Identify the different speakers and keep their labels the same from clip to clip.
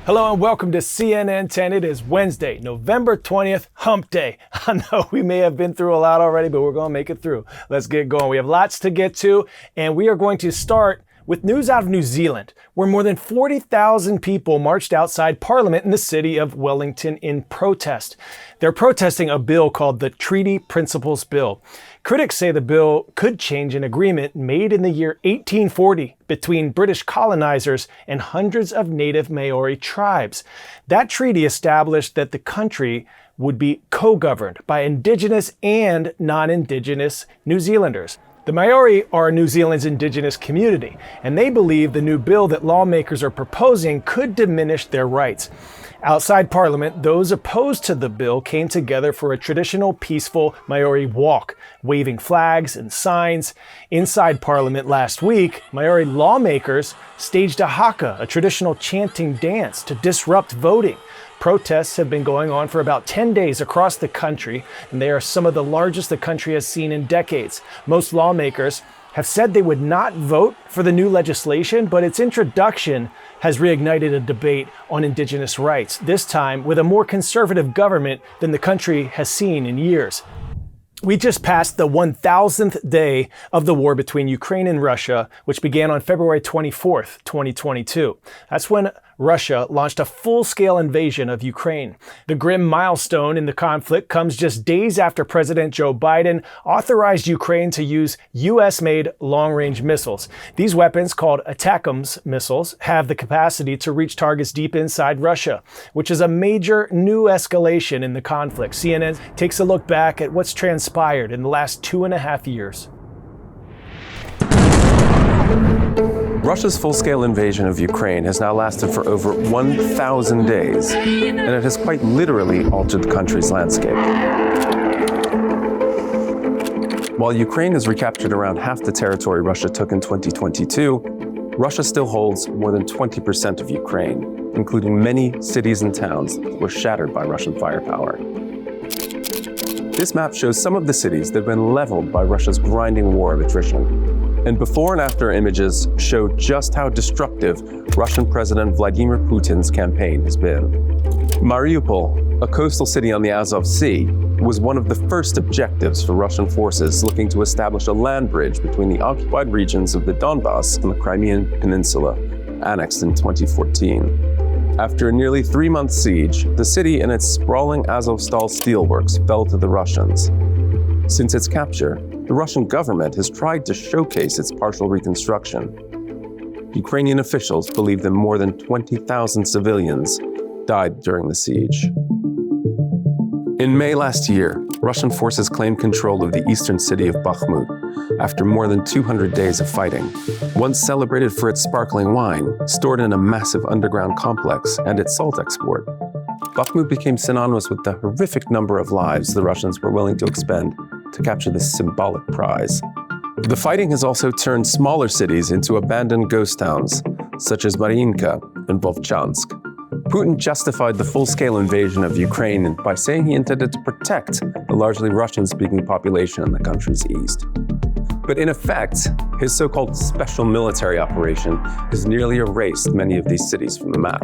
Speaker 1: Hello and welcome to CNN 10. It is Wednesday, November 20th, hump day. I know we may have been through a lot already, but we're going to make it through. Let's get going. We have lots to get to, and we are going to start with news out of New Zealand, where more than 40,000 people marched outside Parliament in the city of Wellington in protest. They're protesting a bill called the Treaty Principles Bill. Critics say the bill could change an agreement made in the year 1840 between British colonizers and hundreds of native Maori tribes. That treaty established that the country would be co-governed by indigenous and non-indigenous New Zealanders. The Maori are New Zealand's indigenous community, and they believe the new bill that lawmakers are proposing could diminish their rights. Outside Parliament, those opposed to the bill came together for a traditional peaceful Maori walk, waving flags and signs. Inside Parliament last week, Maori lawmakers staged a haka, a traditional chanting dance, to disrupt voting. Protests have been going on for about 10 days across the country, and they are some of the largest the country has seen in decades. Most lawmakers have said they would not vote for the new legislation, but its introduction has reignited a debate on Indigenous rights, this time with a more conservative government than the country has seen in years. We just passed the 1000th day of the war between Ukraine and Russia, which began on February 24th, 2022. That's when Russia launched a full-scale invasion of Ukraine. The grim milestone in the conflict comes just days after President Joe Biden authorized Ukraine to use US-made long-range missiles. These weapons, called ATACMS missiles, have the capacity to reach targets deep inside Russia, which is a major new escalation in the conflict. CNN takes a look back at what's transpired in the last 2.5 years.
Speaker 2: Russia's full-scale invasion of Ukraine has now lasted for over 1,000 days, and it has quite literally altered the country's landscape. While Ukraine has recaptured around half the territory Russia took in 2022, Russia still holds more than 20% of Ukraine, including many cities and towns that were shattered by Russian firepower. This map shows some of the cities that have been leveled by Russia's grinding war of attrition. And before and after images show just how destructive Russian President Vladimir Putin's campaign has been. Mariupol, a coastal city on the Azov Sea, was one of the first objectives for Russian forces looking to establish a land bridge between the occupied regions of the Donbass and the Crimean Peninsula, annexed in 2014. After a nearly 3-month siege, the city and its sprawling Azovstal steelworks fell to the Russians. Since its capture, the Russian government has tried to showcase its partial reconstruction. Ukrainian officials believe that more than 20,000 civilians died during the siege. In May last year, Russian forces claimed control of the eastern city of Bakhmut after more than 200 days of fighting. Once celebrated for its sparkling wine, stored in a massive underground complex, and its salt export, Bakhmut became synonymous with the horrific number of lives the Russians were willing to expend to capture this symbolic prize. The fighting has also turned smaller cities into abandoned ghost towns, such as Mariinka and Volchansk. Putin justified the full-scale invasion of Ukraine by saying he intended to protect the largely Russian-speaking population in the country's east. But in effect, his so-called special military operation has nearly erased many of these cities from the map.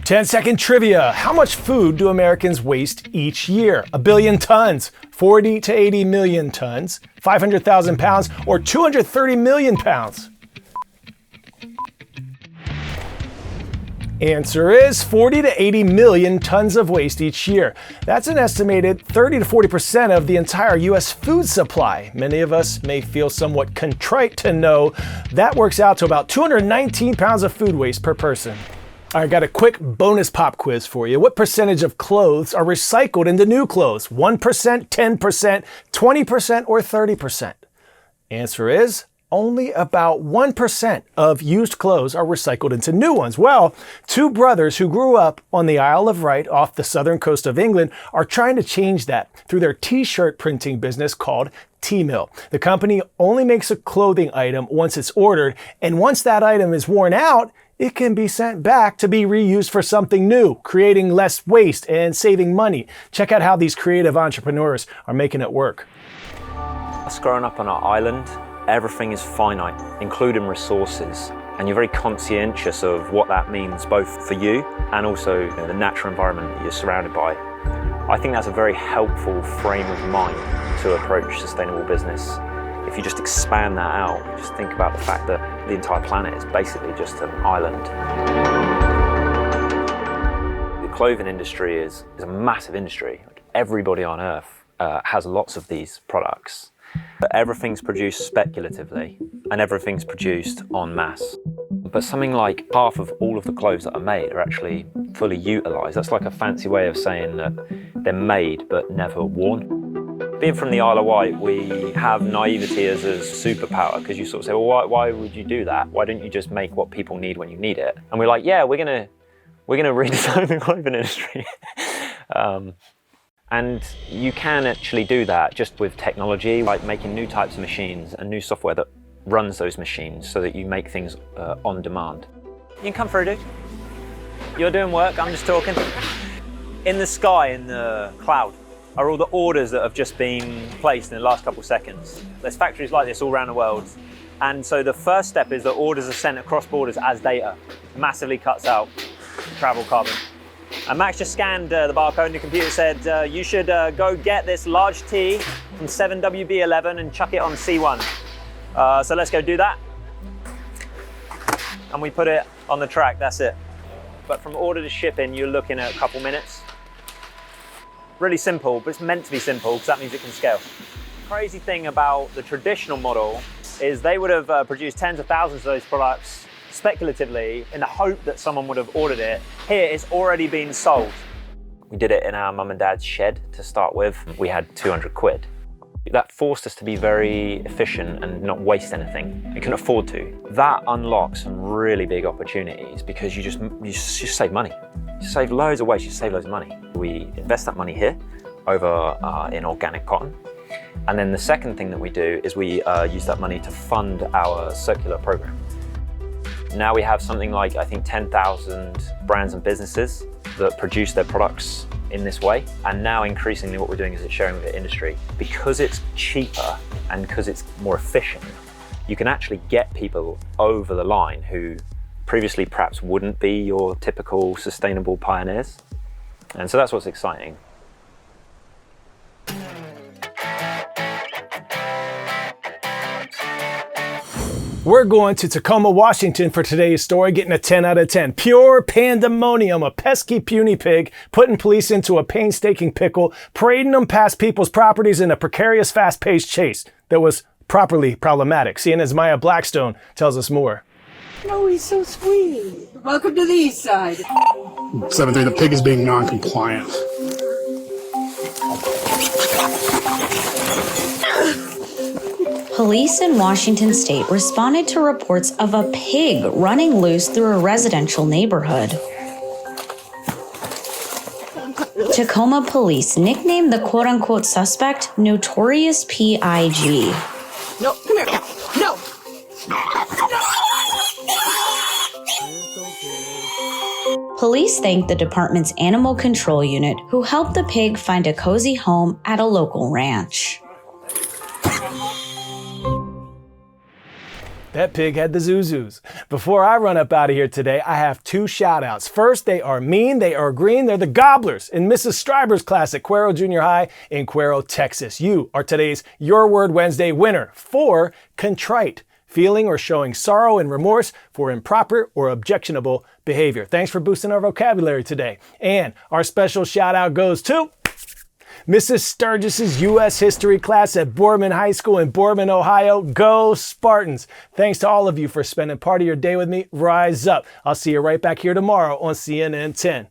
Speaker 1: 10-second trivia. How much food do Americans waste each year? 1 billion tons, 40 to 80 million tons, 500,000 pounds, or 230 million pounds? Answer is 40 to 80 million tons of waste each year. That's an estimated 30 to 40% of the entire U.S. food supply. Many of us may feel somewhat contrite to know that works out to about 219 pounds of food waste per person. I got a quick bonus pop quiz for you. What percentage of clothes are recycled into new clothes? 1%, 10%, 20%, or 30%? Answer is only about 1% of used clothes are recycled into new ones. Well, two brothers who grew up on the Isle of Wight off the southern coast of England are trying to change that through their t-shirt printing business called T-Mill. The company only makes a clothing item once it's ordered, and once that item is worn out, it can be sent back to be reused for something new, creating less waste and saving money. Check out how these creative entrepreneurs are making it work.
Speaker 3: Us growing up on our island, everything is finite, including resources. and you're very conscientious of what that means both for you and also, you know, the natural environment that you're surrounded by. I think that's a very helpful frame of mind to approach sustainable business. If you just expand that out, just think about the fact that the entire planet is basically just an island. The clothing industry is a massive industry. Like, everybody on Earth has lots of these products. But everything's produced speculatively and everything's produced en masse. But something like half of all of the clothes that are made are actually fully utilised. That's like a fancy way of saying that they're made but never worn. Being from the Isle of Wight, we have naivety as a superpower, because you sort of say, well, why would you do that? Why don't you just make what people need when you need it? And we're like, yeah, we're gonna redesign the clothing industry. And you can actually do that just with technology, like making new types of machines and new software that runs those machines so that you make things on demand. You can come through, dude. You're doing work, I'm just talking. In the sky, in the cloud, are all the orders that have just been placed in the last couple of seconds. There's factories like this all around the world. And so the first step is that orders are sent across borders as data. Massively cuts out travel carbon. And Max just scanned the barcode and the computer said, you should go get this large T from 7WB11 and chuck it on C1. So let's go do that. And we put it on the track, that's it. But from order to shipping, you're looking at a couple minutes. Really simple, but it's meant to be simple because that means it can scale. The crazy thing about the traditional model is they would have produced tens of thousands of those products speculatively in the hope that someone would have ordered it. Here, it's already been sold. We did it in our mum and dad's shed to start with. We had 200 quid. That forced us to be very efficient and not waste anything. We couldn't afford to. That unlocks some really big opportunities because you just save money. You save loads of waste, you save loads of money. We invest that money here over in organic cotton. And then the second thing that we do is we use that money to fund our circular program. Now we have something like, I think, 10,000 brands and businesses that produce their products in this way. And now increasingly what we're doing is sharing with the industry. Because it's cheaper and because it's more efficient, you can actually get people over the line who previously perhaps wouldn't be your typical sustainable pioneers. And so that's what's exciting.
Speaker 1: We're going to Tacoma, Washington for today's story, getting a 10 out of 10. Pure pandemonium, a pesky puny pig putting police into a painstaking pickle, parading them past people's properties in a precarious fast-paced chase that was properly problematic. CNN's Maya Blackstone tells us more.
Speaker 4: Oh, he's so sweet. Welcome to the east side.
Speaker 5: 7-3, the pig is being non-compliant.
Speaker 6: Police in Washington state responded to reports of a pig running loose through a residential neighborhood. Tacoma police nicknamed the quote-unquote suspect Notorious P.I.G.
Speaker 4: No, come here. No.
Speaker 6: Police thanked the department's animal control unit, who helped the pig find a cozy home at a local ranch.
Speaker 1: That pig had the zuzus. Before I run up out of here today, I have two shout outs. First, they are mean, they are green, they're the Gobblers in Mrs. Stryber's class at Cuero Junior High in Cuero, Texas. You are today's Your Word Wednesday winner for contrite, feeling or showing sorrow and remorse for improper or objectionable behavior. Thanks for boosting our vocabulary today. And our special shout out goes to Mrs. Sturgis's U.S. History class at Boardman High School in Boardman, Ohio. Go Spartans. Thanks to all of you for spending part of your day with me. Rise up. I'll see you right back here tomorrow on CNN 10.